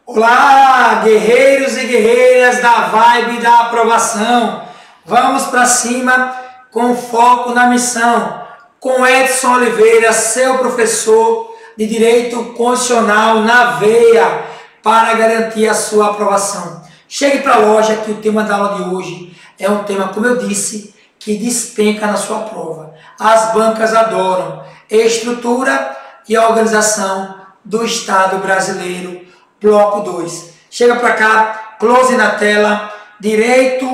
Olá, guerreiros e guerreiras da vibe da aprovação. Vamos para cima com foco na missão. Com Edson Oliveira, seu professor de Direito Constitucional na veia, para garantir a sua aprovação. Chegue para a loja que o tema da aula de hoje é um tema, como eu disse, que despenca na sua prova. As bancas adoram. Estrutura e organização do Estado brasileiro. Bloco 2. Chega para cá, close na tela, Direito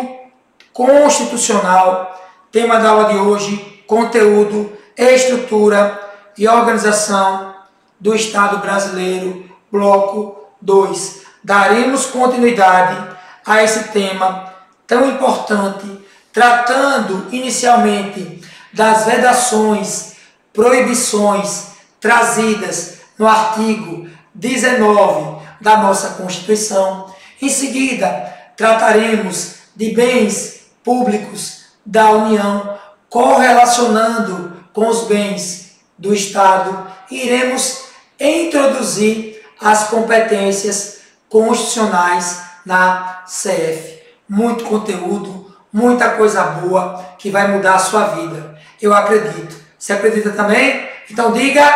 Constitucional, tema da aula de hoje, conteúdo, estrutura e organização do Estado brasileiro, bloco 2. Daremos continuidade a esse tema tão importante, tratando inicialmente das vedações, proibições trazidas no artigo 19 da nossa Constituição. Em seguida, trataremos de bens públicos da União, correlacionando com os bens do Estado. Iremos introduzir as competências constitucionais na CF. Muito conteúdo, muita coisa boa que vai mudar a sua vida. Eu acredito. Você acredita também? Então diga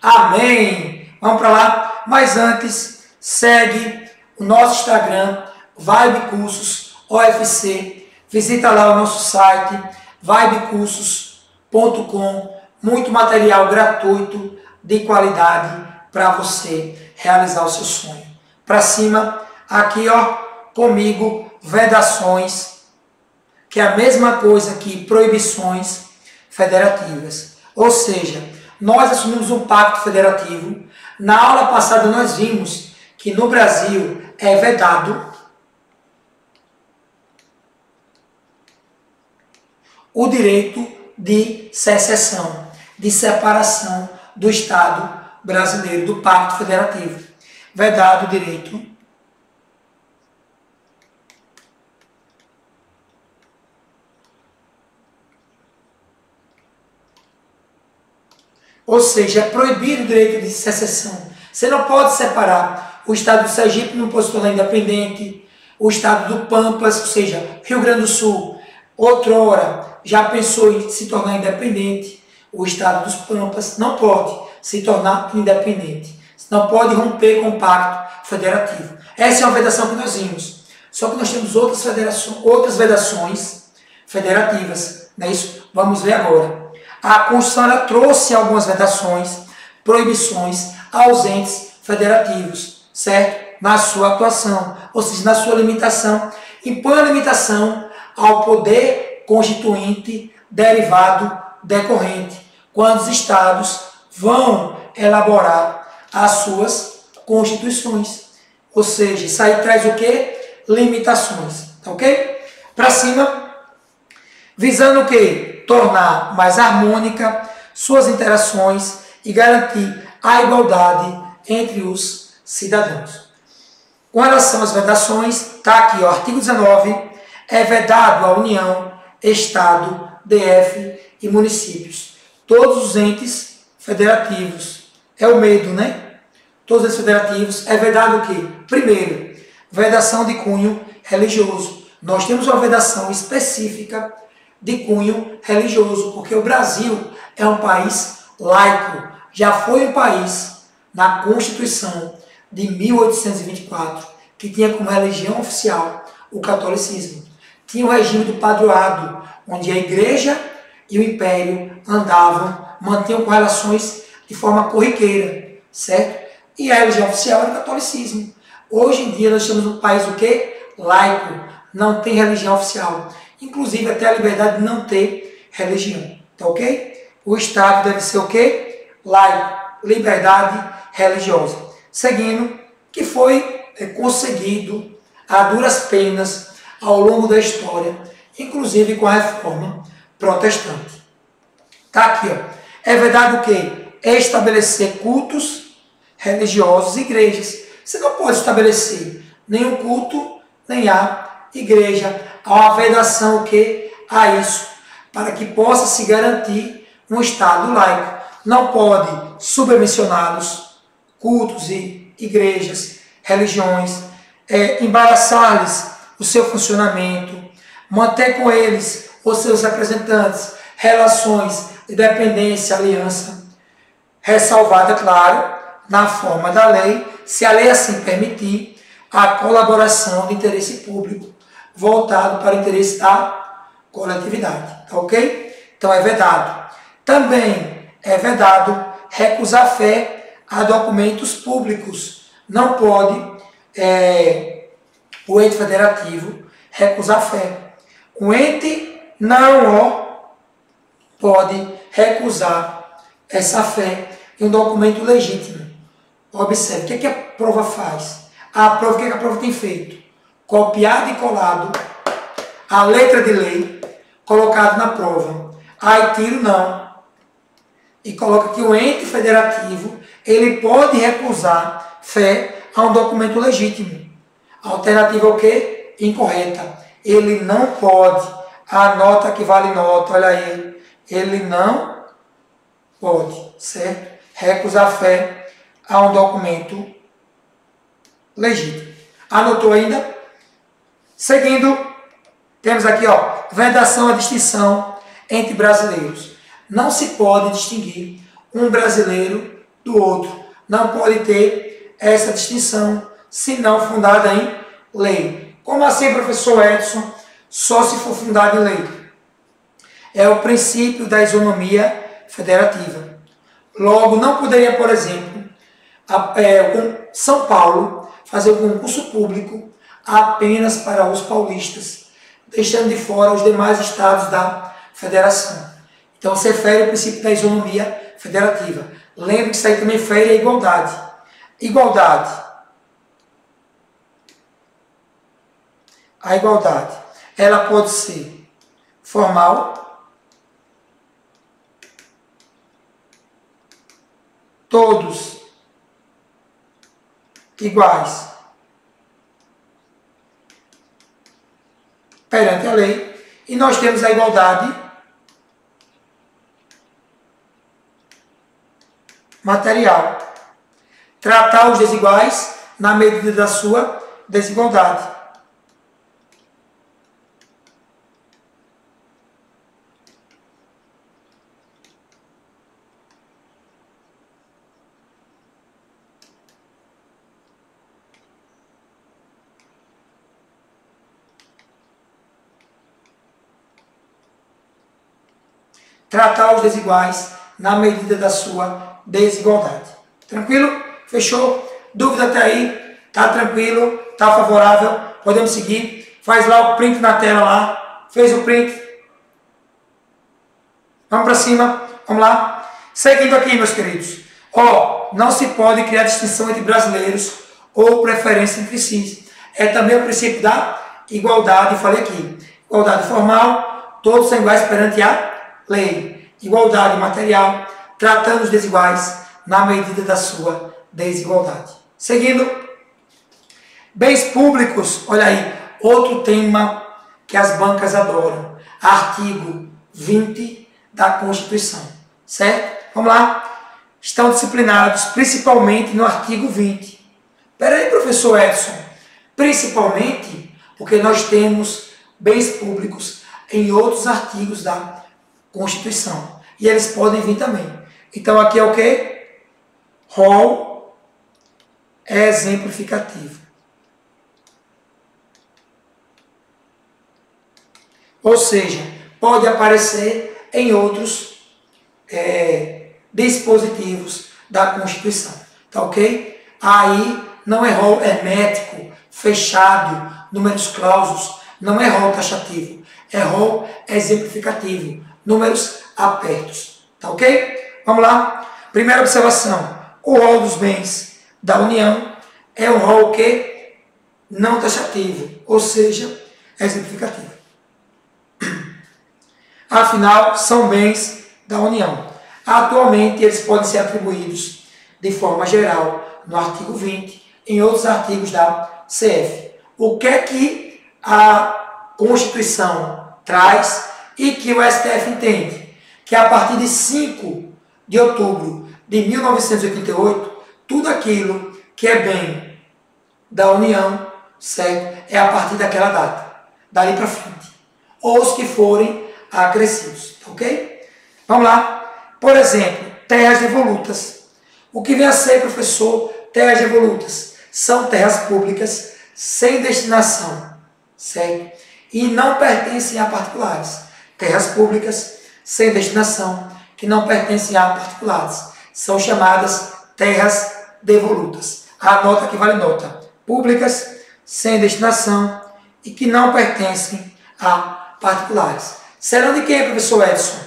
amém. Vamos para lá. Mas antes, segue o nosso Instagram, Vibe Cursos OFC. Visita lá o nosso site, vibecursos.com. Muito material gratuito, de qualidade, para você realizar o seu sonho. Para cima, aqui ó, comigo, vedações, que é a mesma coisa que proibições federativas. Ou seja, nós assumimos um pacto federativo. Na aula passada nós vimos que no Brasil é vedado o direito de secessão, de separação do Estado brasileiro, do pacto federativo. Vedado o direito ou seja, é proibido o direito de secessão. Você não pode separar. O Estado do Sergipe não pode se tornar independente. O Estado do Pampas, ou seja, Rio Grande do Sul, outrora já pensou em se tornar independente. O Estado dos Pampas não pode se tornar independente. Não pode romper com o pacto federativo. Essa é uma vedação que nós vimos. Só que nós temos outras vedações federativas. Não é isso? Vamos ver agora. A Constituição ela trouxe algumas vedações, proibições ausentes federativos, certo? Na sua atuação, ou seja, na sua limitação. Impõe a limitação ao poder constituinte derivado decorrente, quando os estados vão elaborar as suas constituições. Ou seja, isso aí traz o quê? Limitações, tá ok? Para cima, visando o quê? Tornar mais harmônica suas interações e garantir a igualdade entre os cidadãos. Com relação às vedações, está aqui o artigo 19, é vedado a União, Estado, DF e municípios. Todos os entes federativos. É o medo, né? Todos os federativos. É vedado o quê? Primeiro, vedação de cunho religioso. Nós temos uma vedação específica de cunho religioso, porque o Brasil é um país laico. Já foi um país, na Constituição de 1824, que tinha como religião oficial o catolicismo. Tinha o regime do padroado, onde a igreja e o império andavam, mantinham correlações de forma corriqueira, certo? E a religião oficial era o catolicismo. Hoje em dia nós temos um país o quê? Laico, não tem religião oficial. Inclusive até a liberdade de não ter religião, tá ok? O Estado deve ser o quê? Laico, liberdade religiosa. Seguindo, que foi conseguido a duras penas ao longo da história, inclusive com a reforma protestante. Tá aqui, ó. É verdade o quê? É estabelecer cultos religiosos e igrejas. Você não pode estabelecer nenhum culto, nem a igreja. Há uma vedação o quê? A isso, para que possa se garantir um Estado laico. Não pode subvencioná-los, cultos e igrejas religiões, embaraçar-lhes o seu funcionamento, manter com eles, os seus representantes, relações de dependência, aliança, ressalvada, claro, na forma da lei, se a lei assim permitir, a colaboração de interesse público voltado para o interesse da coletividade, tá ok? Então é vedado. Também é vedado recusar fé a documentos públicos. Não pode o ente federativo recusar fé. O ente não pode recusar essa fé em um documento legítimo. Observe, o que a prova faz? A prova, o que a prova tem feito? Copiado e colado a letra de lei, colocado na prova. Aí tiro não. E coloca que o ente federativo, ele pode recusar fé a um documento legítimo. A alternativa é o quê? Incorreta. Ele não pode. A nota que vale nota, olha aí. Ele não pode, certo? Recusar fé a um documento legítimo. Anotou ainda? Seguindo, temos aqui, vedação à distinção entre brasileiros. Não se pode distinguir um brasileiro do outro. Não pode ter essa distinção, se não fundada em lei. Como assim, professor Edson? Só se for fundada em lei. É o princípio da isonomia federativa. Logo, não poderia, por exemplo, São Paulo fazer um concurso público apenas para os paulistas, deixando de fora os demais estados da federação. Então, você fere o princípio da isonomia federativa. Lembre que isso aí também fere a igualdade. Igualdade. A igualdade, ela pode ser formal, todos iguais perante a lei, e nós temos a igualdade material. Tratar os desiguais na medida da sua desigualdade. Tratar os desiguais na medida da sua desigualdade. Tranquilo? Fechou? Dúvida até aí? Tá tranquilo? Tá favorável? Podemos seguir? Faz lá o print na tela lá. Fez o print? Vamos para cima? Vamos lá? Seguindo aqui, meus queridos. Não se pode criar distinção entre brasileiros ou preferência entre si. É também o princípio da igualdade, falei aqui. Igualdade formal, todos são iguais perante a lei. Igualdade material, tratando os desiguais na medida da sua desigualdade. Seguindo, bens públicos, olha aí, outro tema que as bancas adoram. Artigo 20 da Constituição, certo? Vamos lá. Estão disciplinados principalmente no artigo 20. Espera aí, professor Edson. Principalmente porque nós temos bens públicos em outros artigos da Constituição. E eles podem vir também. Então aqui é o quê? Rol exemplificativo. Ou seja, pode aparecer em outros dispositivos da Constituição. Tá ok? Aí não é rol hermético, fechado, números clausos, não é rol taxativo, é rol exemplificativo, números apertos. Tá ok? Vamos lá. Primeira observação. O rol dos bens da União é um rol que não taxativo, ou seja, exemplificativo. Afinal, são bens da União. Atualmente, eles podem ser atribuídos de forma geral no artigo 20, em outros artigos da CF. O que é que a Constituição traz e que o STF entende? Que a partir de 5 de outubro de 1988, tudo aquilo que é bem da União, certo? É a partir daquela data, dali para frente. Ou os que forem acrescidos, ok? Vamos lá. Por exemplo, terras devolutas. O que vem a ser, professor, terras devolutas? São terras públicas sem destinação, certo? E não pertencem a particulares. Terras públicas sem destinação, que não pertencem a particulares. São chamadas terras devolutas. A nota que vale nota. Públicas, sem destinação e que não pertencem a particulares. Serão de quem, professor Edson?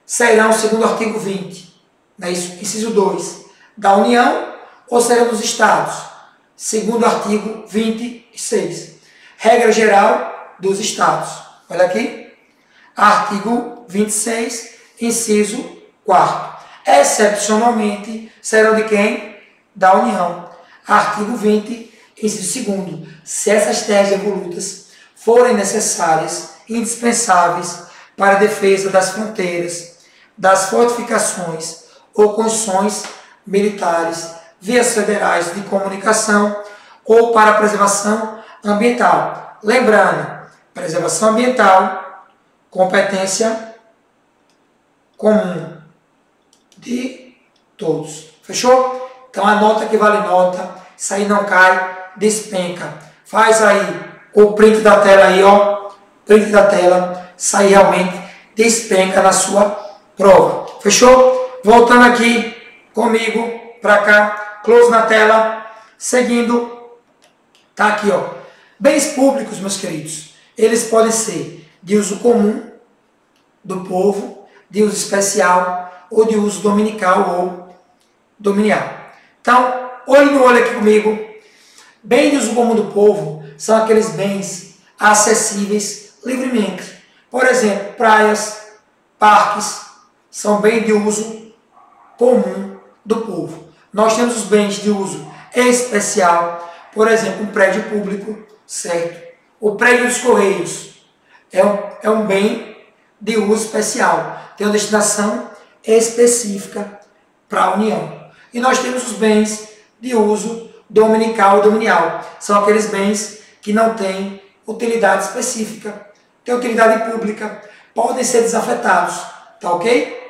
Serão, segundo o artigo 20, não é isso? Inciso 2, da União ou serão dos Estados? Segundo o artigo 26. Regra geral dos Estados. Olha aqui. Artigo 26, inciso 4. Excepcionalmente, serão de quem? Da União. Artigo 20, inciso 2. Se essas terras devolutas forem necessárias, indispensáveis para a defesa das fronteiras, das fortificações ou construções militares, vias federais de comunicação ou para a preservação ambiental. Lembrando, preservação ambiental, competência comum de todos. Fechou? Então a nota que vale nota, isso aí não cai, despenca. Faz aí o print da tela aí, ó. Print da tela, isso aí realmente despenca na sua prova. Fechou? Voltando aqui comigo para cá, close na tela, seguindo, tá aqui, ó. Bens públicos, meus queridos, eles podem ser de uso comum do povo, de uso especial ou de uso dominical ou dominial. Então, olho no olho aqui comigo. Bem de uso comum do povo são aqueles bens acessíveis livremente. Por exemplo, praias, parques, são bens de uso comum do povo. Nós temos os bens de uso especial, por exemplo, um prédio público, certo? O prédio dos Correios é um bem de uso especial, tem uma destinação específica para a União. E nós temos os bens de uso dominical e dominial, são aqueles bens que não têm utilidade específica, têm utilidade pública, podem ser desafetados, tá ok?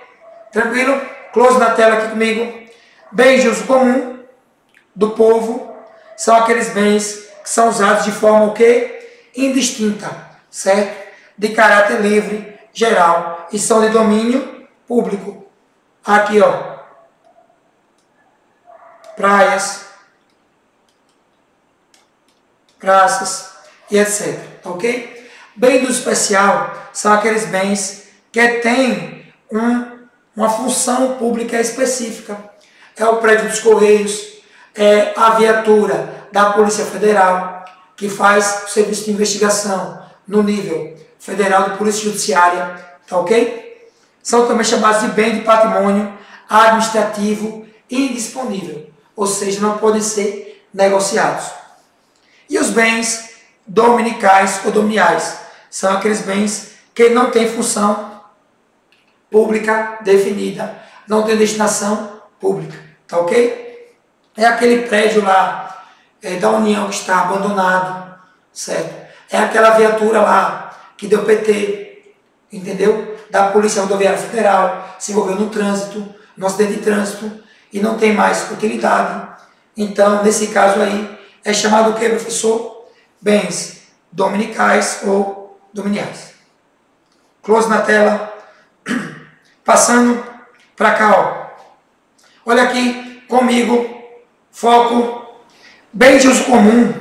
Tranquilo? Close na tela aqui comigo. Bens de uso comum do povo são aqueles bens que são usados de forma o quê? Indistinta, certo? De caráter livre, geral, e são de domínio público. Aqui, ó, praias, praças e etc. Ok? Bem do especial são aqueles bens que têm uma função pública específica. É o prédio dos Correios, é a viatura da Polícia Federal, que faz o serviço de investigação no nível federal de Polícia Judiciária, tá ok? São também chamados de bem de patrimônio administrativo indisponível, ou seja, não podem ser negociados. E os bens dominicais ou dominiais são aqueles bens que não têm função pública definida, não tem destinação pública, tá ok? É aquele prédio lá da União que está abandonado, certo? É aquela viatura lá que deu PT, entendeu? Da Polícia Rodoviária Federal, se envolveu no trânsito, no acidente de trânsito e não tem mais utilidade. Então, nesse caso aí, é chamado o que, professor? Bens dominicais ou dominiais. Close na tela. Passando para cá, ó. Olha aqui comigo. Foco. Bens de uso comum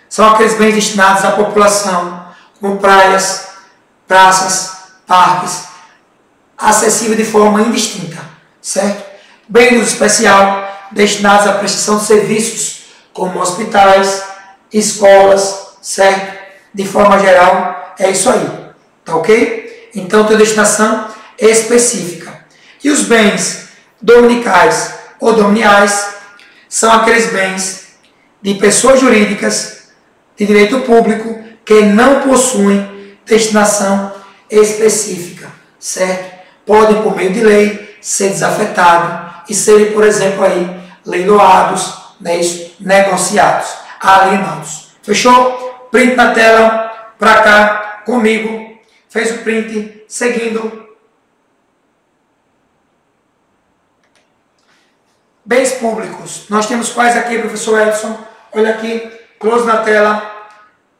são aqueles bens destinados à população, como praias, praças, parques, acessível de forma indistinta, certo? Bem de uso especial destinados à prestação de serviços, como hospitais, escolas, certo? De forma geral, é isso aí, tá ok? Então, tem destinação específica. E os bens dominicais ou dominiais são aqueles bens de pessoas jurídicas de direito público que não possuem destinação específica, certo? Podem, por meio de lei, ser desafetados e serem, por exemplo, aí, leiloados, né, negociados. alienados. Fechou? Print na tela, para cá, comigo. Fez o print, seguindo. Bens públicos. Nós temos quais aqui, professor Edson? Olha aqui, close na tela.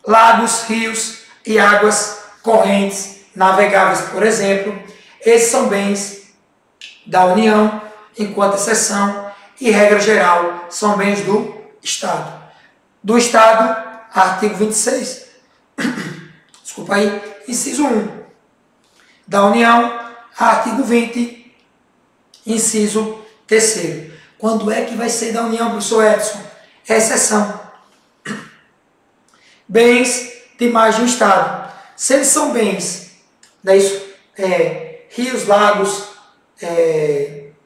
Lagos, rios e águas correntes navegáveis, por exemplo. Esses são bens da União, enquanto exceção e regra geral são bens do Estado. Do Estado, artigo 26. Desculpa aí, inciso 1. Da União, artigo 20, inciso 3º. Quando é que vai ser da União, professor Edson? É exceção. Bens de mais de um Estado. Se eles são bens, rios, lagos,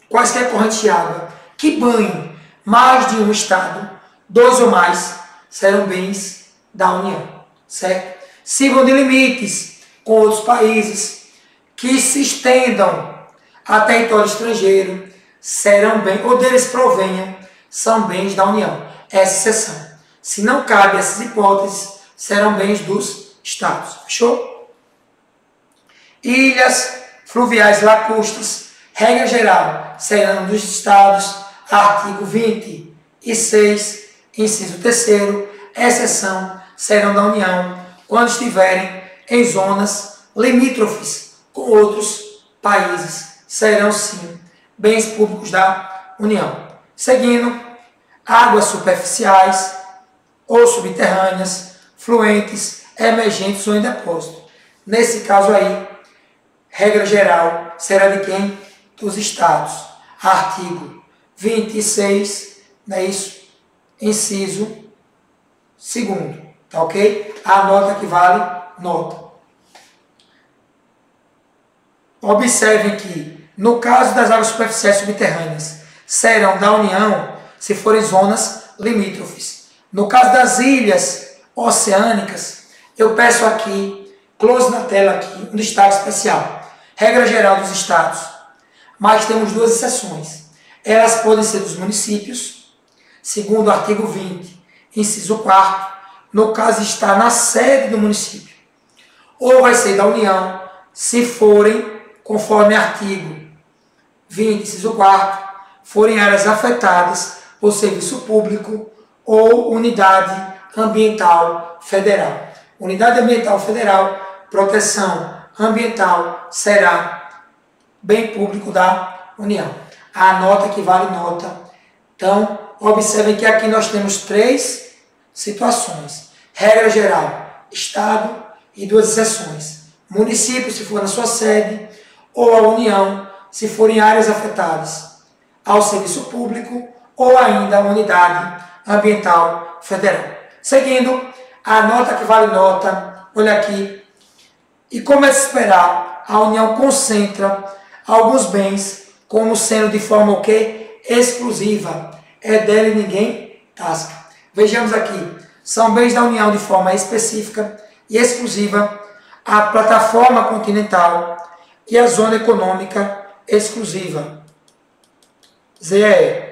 quaisquer correntes de água, que banhem mais de um Estado, 2 ou mais, serão bens da União. Certo? Sirvam de limites com outros países, que se estendam a território estrangeiro, serão bens, ou deles provenham, são bens da União. Essa exceção. Se não cabe essas hipóteses, serão bens dos Estados. Fechou? Ilhas, fluviais, lacustres, regra geral, serão dos Estados. Artigo 26, inciso 3º, exceção, serão da União, quando estiverem em zonas limítrofes com outros países, serão sim bens públicos da União. Seguindo, águas superficiais ou subterrâneas, fluentes, emergentes ou em depósito. Nesse caso aí, regra geral será de quem? Dos Estados. Artigo 26, não é isso? Inciso 2º, tá ok? A nota que vale nota. Observem que, no caso das águas superficiais subterrâneas, serão da União se forem zonas limítrofes. No caso das ilhas oceânicas, eu peço aqui, close na tela aqui, um destaque especial. Regra geral dos Estados, mas temos 2 exceções. Elas podem ser dos municípios, segundo o artigo 20, inciso 4º, no caso está na sede do município. Ou vai ser da União, se forem, conforme artigo 20, inciso 4º, forem áreas afetadas por serviço público ou unidade ambiental federal. Unidade ambiental federal, proteção ambiental será bem público da União. A nota que vale nota. Então, observem que aqui nós temos 3 situações. Regra geral, Estado e 2 exceções. Município, se for na sua sede, ou a União, se forem áreas afetadas ao serviço público ou ainda a unidade ambiental federal. Seguindo, a nota que vale nota, olha aqui, e como é de esperar, a União concentra alguns bens como sendo de forma o quê? Exclusiva. É dela e ninguém tasca. Vejamos aqui, são bens da União de forma específica e exclusiva a plataforma continental e a zona econômica exclusiva, ZEE.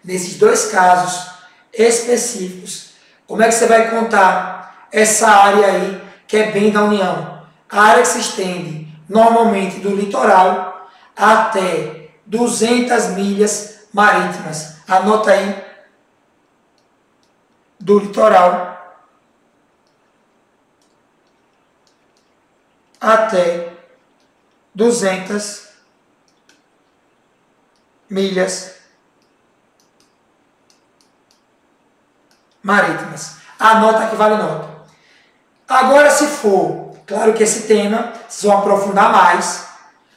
Nesses 2 casos específicos, como é que você vai contar essa área aí que é bem da União? A área que se estende normalmente do litoral até 200 milhas marítimas. Anota aí, do litoral até 200 milhas marítimas. A nota que vale nota. Agora, se for, claro que esse tema, vocês vão aprofundar mais,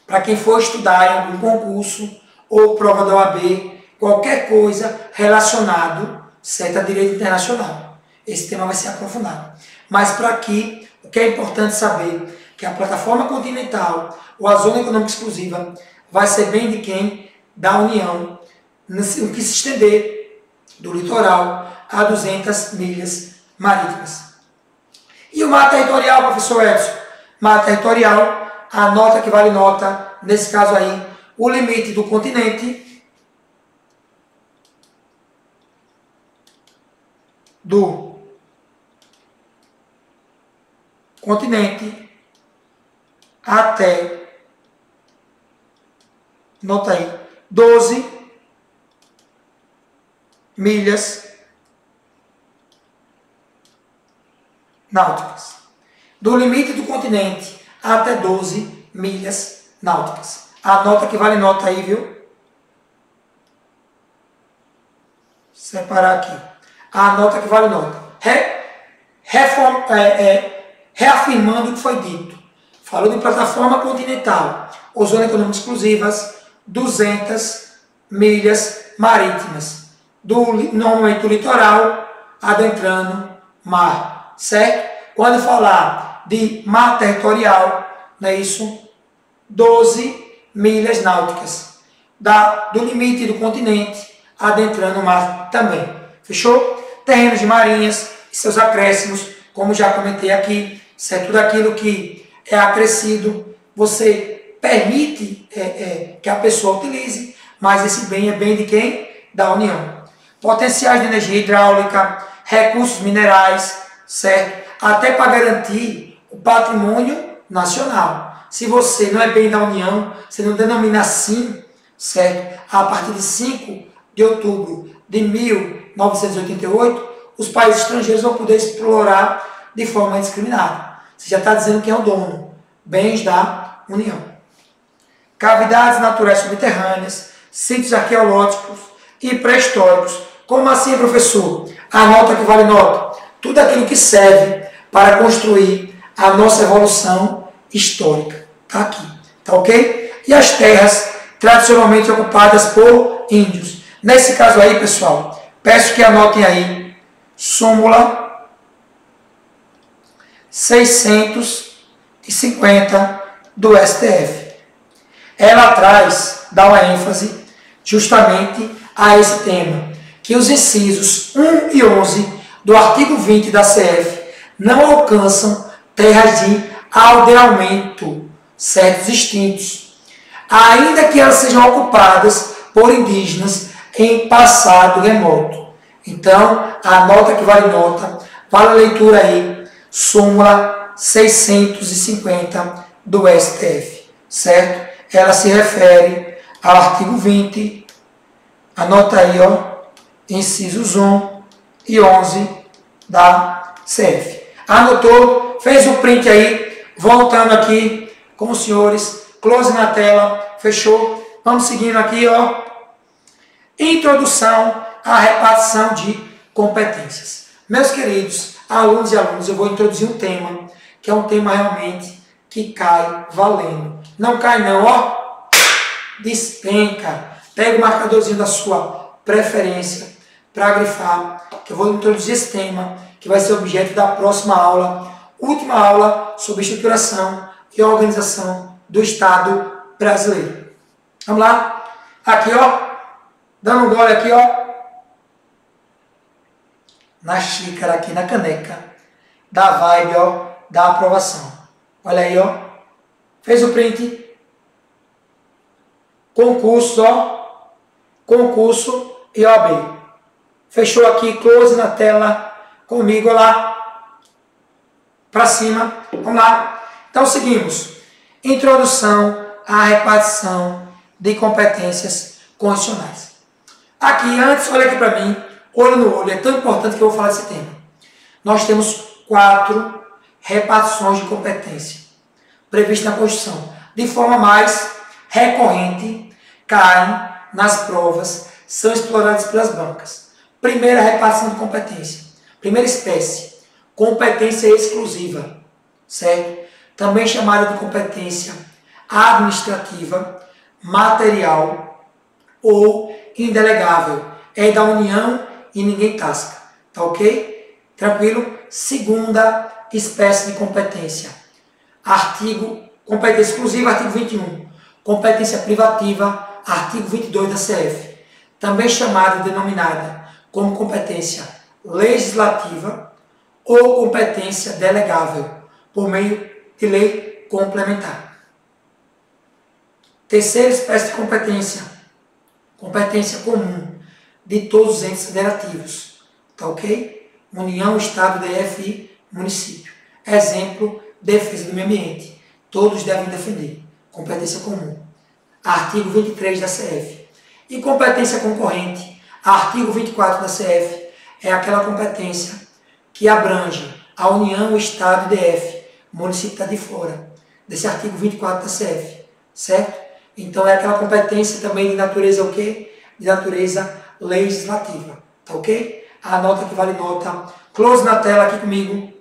para quem for estudar em algum concurso ou prova da OAB, qualquer coisa relacionado, certo, a direito internacional. Esse tema vai ser aprofundado. Mas para aqui, o que é importante saber, que a plataforma continental ou a zona econômica exclusiva vai ser bem de quem? Da União, o que se estender do litoral a 200 milhas marítimas. E o mar territorial, professor Edson? Mar territorial, a nota que vale nota, nesse caso aí, o limite do continente do continente até, nota aí, 12 milhas náuticas. Do limite do continente até 12 milhas náuticas. Anota que vale nota aí, viu? Separar aqui. Anota que vale nota. Reafirmando o que foi dito. Falou de plataforma continental, ou zona econômica exclusivas, 200 milhas marítimas. Normalmente do litoral, adentrando mar. Certo? Quando falar de mar territorial, não é isso? 12 milhas náuticas. Do limite do continente, adentrando o mar também. Fechou? Terrenos de marinhas e seus acréscimos, como já comentei aqui, certo? Tudo aquilo que é acrescido, você permite que a pessoa utilize, mas esse bem é bem de quem? Da União. Potenciais de energia hidráulica, recursos minerais, certo? Até para garantir o patrimônio nacional. Se você não é bem da União, você não denomina assim, certo? A partir de 5 de outubro de 1988, os países estrangeiros vão poder explorar de forma indiscriminada. Você já está dizendo quem é o dono. Bens da União. Cavidades naturais subterrâneas, sítios arqueológicos e pré-históricos. Como assim, professor? Anota que vale nota. Tudo aquilo que serve para construir a nossa evolução histórica. Está aqui. Tá ok? E as terras tradicionalmente ocupadas por índios. Nesse caso aí, pessoal, peço que anotem aí, súmula 650 do STF. Ela dá uma ênfase justamente a esse tema, que os incisos 1 e 11 do artigo 20 da CF não alcançam terras de aldeamento, certos extintos, ainda que elas sejam ocupadas por indígenas em passado remoto. Então, anota que vale nota, vale a leitura aí, súmula 650 do STF, certo? Ela se refere ao artigo 20, anota aí, ó, incisos 1 e 11 da CF. Anotou? Fez o print aí, voltando aqui com os senhores, close na tela, fechou? Vamos seguindo aqui, ó. Introdução à repartição de competências. Meus queridos alunos e alunas, eu vou introduzir um tema, que é um tema realmente que cai valendo. Não cai não, ó. Despenca. Pega o marcadorzinho da sua preferência para grifar, que eu vou introduzir esse tema, que vai ser objeto da próxima aula, última aula sobre estruturação e organização do Estado brasileiro. Vamos lá? Aqui, ó. Dando um gole aqui, ó, na xícara aqui, na caneca, da vibe, ó, da aprovação. Olha aí, ó. Fez o print. Concurso, ó. Concurso e OAB. Fechou aqui, close na tela comigo, ó lá. Para cima. Vamos lá. Então, seguimos. Introdução à repartição de competências constitucionais. Aqui, antes, olha aqui para mim, olho no olho, é tão importante que eu vou falar desse tema. Nós temos 4 repartições de competência previstas na Constituição. De forma mais recorrente, caem nas provas, são exploradas pelas bancas. Primeira repartição de competência. Primeira espécie, competência exclusiva, certo? Também chamada de competência administrativa, material ou indelegável. É da União e ninguém tasca. Tá ok? Tranquilo? Segunda espécie de competência. Competência exclusiva, artigo 21. Competência privativa, artigo 22 da CF. Também chamada, denominada como competência legislativa ou competência delegável, por meio de lei complementar. Terceira espécie de competência. Competência comum de todos os entes federativos. Tá ok? União, Estado, DF e município. Exemplo, defesa do meio ambiente. Todos devem defender. Competência comum. Artigo 23 da CF. E competência concorrente. Artigo 24 da CF é aquela competência que abrange a União, o Estado e DF. O município está de fora desse artigo 24 da CF, certo? Então é aquela competência também de natureza o quê? De natureza legislativa, tá ok? A nota que vale nota. Close na tela aqui comigo.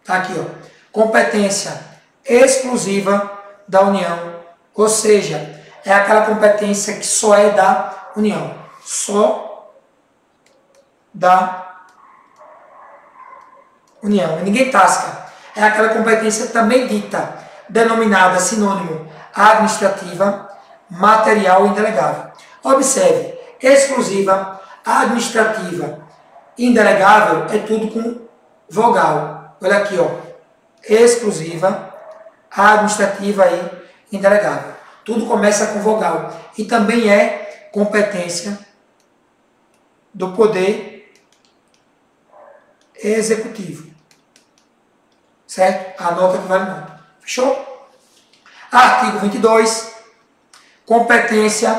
Tá aqui, ó. Competência exclusiva da União, ou seja, é aquela competência que só é da União, só da União. Ninguém tasca. É aquela competência também dita, denominada sinônimo administrativa, material e indelegável. Observe, exclusiva, administrativa, indelegável é tudo com vogal. Olha aqui, ó. Exclusiva, administrativa e indelegável. Tudo começa com vogal. E também é competência do poder executivo. Certo? A nota que vale nota. Fechou? Artigo 22. Competência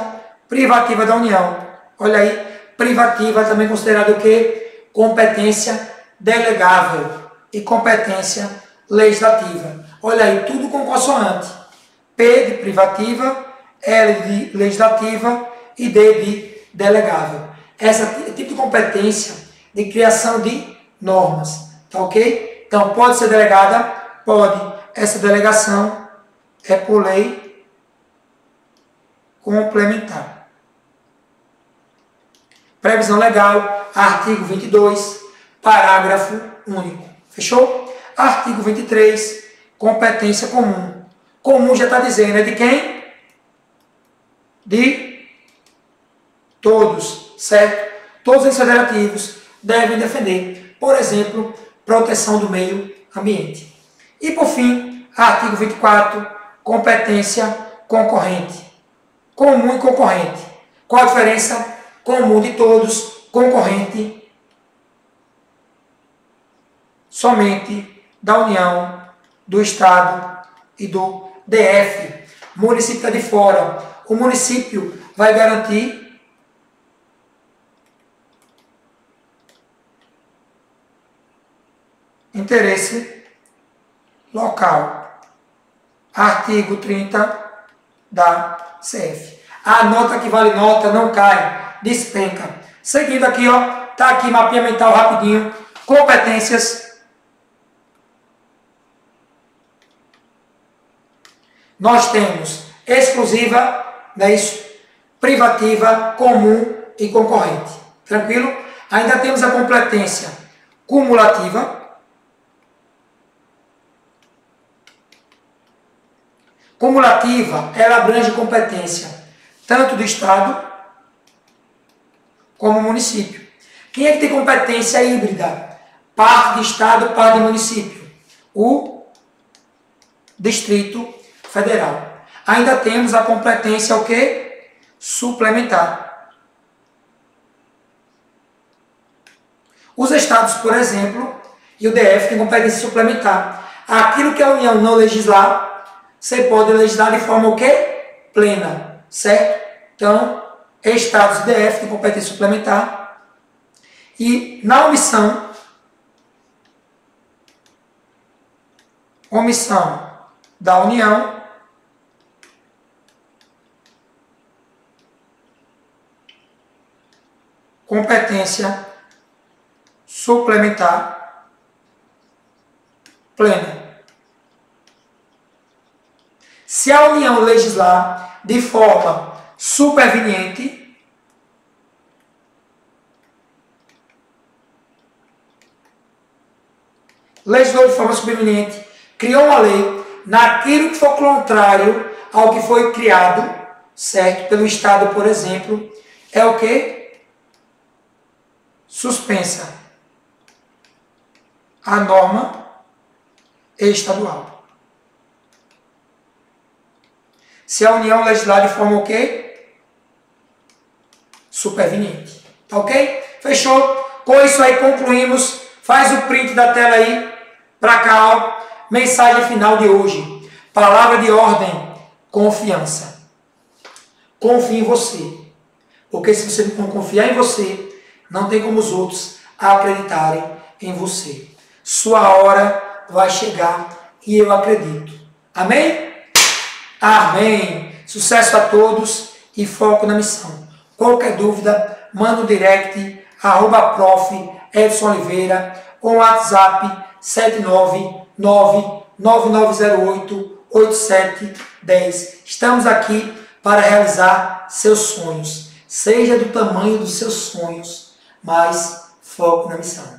privativa da União. Olha aí, privativa também considerado o quê? Competência delegável e competência legislativa. Olha aí, tudo com consoante. P de privativa, L de legislativa e D de delegável. Esse tipo de competência de criação de normas. Tá ok? Então, pode ser delegada? Pode. Essa delegação é por lei complementar. Previsão legal, artigo 22, parágrafo único. Fechou? Artigo 23, competência comum. Comum já está dizendo, é de quem? De todos, certo? Todos os federativos devem defender, por exemplo, proteção do meio ambiente. E, por fim, artigo 24, competência concorrente. Comum e concorrente. Qual a diferença? Comum de todos, concorrente somente da União, do Estado e do DF. O município está de fora. O município vai garantir interesse local. Artigo 30 da CF. A nota que vale nota não cai, despenca. Seguindo aqui, ó, tá aqui mapinha mental rapidinho. Competências. Nós temos exclusiva, não é isso? Privativa, comum e concorrente. Tranquilo? Ainda temos a competência cumulativa. Cumulativa, ela abrange competência tanto do Estado como do município. Quem é que tem competência híbrida? Parte de Estado, parte de município. O Distrito Federal. Ainda temos a competência o quê? Suplementar. Os estados, por exemplo, e o DF tem competência suplementar. Aquilo que a União não legislar, você pode legislar de forma o quê? Plena, certo? Então, estados e DF têm competência suplementar. E na omissão da União, competência suplementar plena. Se a União legislar de forma superveniente, legislou de forma superveniente, criou uma lei, naquilo que for contrário ao que foi criado, certo? Pelo Estado, por exemplo, é o quê? Suspensa a norma estadual. Se a União legislar de forma o quê? Superveniente. Tá ok? Fechou? Com isso aí concluímos. Faz o print da tela aí. Para cá, ó. Mensagem final de hoje. Palavra de ordem. Confiança. Confie em você. Porque se você não confiar em você, não tem como os outros acreditarem em você. Sua hora vai chegar e eu acredito. Amém? Amém. Sucesso a todos e foco na missão. Qualquer dúvida, manda um direct, @prof. Edson Oliveira, ou WhatsApp 799-9908-8710. Estamos aqui para realizar seus sonhos. Seja do tamanho dos seus sonhos, mas foco na missão.